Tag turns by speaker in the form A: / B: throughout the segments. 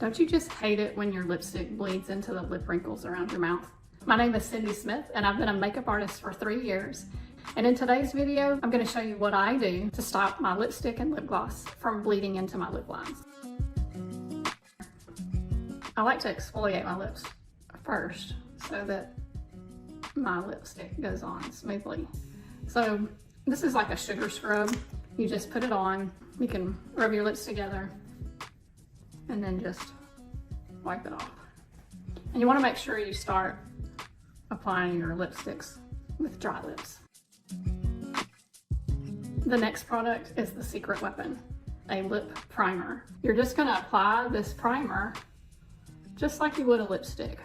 A: Don't you just hate it when your lipstick bleeds into the lip wrinkles around your mouth? My name is Cindy Smith and I've been a makeup artist for 3 years. And in today's video, I'm going to show you what I do to stop my lipstick and lip gloss from bleeding into my lip lines. I like to exfoliate my lips first so that my lipstick goes on smoothly. So this is like a sugar scrub. You just put it on, you can rub your lips together and then just wipe it off. And you want to make sure you start applying your lipsticks with dry lips. The next product is the secret weapon, a lip primer. You're just going to apply this primer just like you would a lipstick,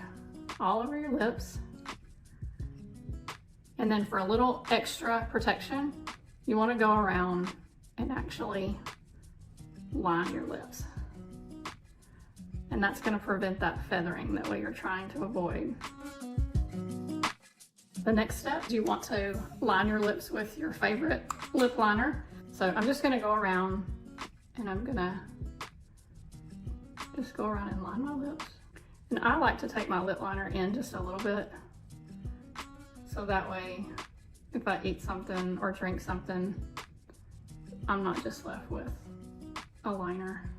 A: all over your lips. And then for a little extra protection, you want to go around and actually line your lips. And that's going to prevent that feathering that we are trying to avoid. The next step, you want to line your lips with your favorite lip liner. So I'm just going to go around and I'm going to just go around and line my lips. And I like to take my lip liner in just a little bit. So that way, if I eat something or drink something, I'm not just left with a liner.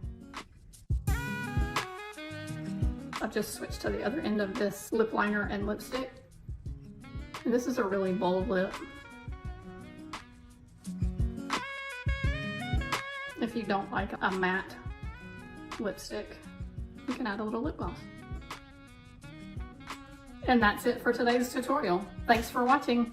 A: I've just switched to the other end of this lip liner and lipstick. And this is a really bold lip. If you don't like a matte lipstick, you can add a little lip gloss. And that's it for today's tutorial. Thanks for watching.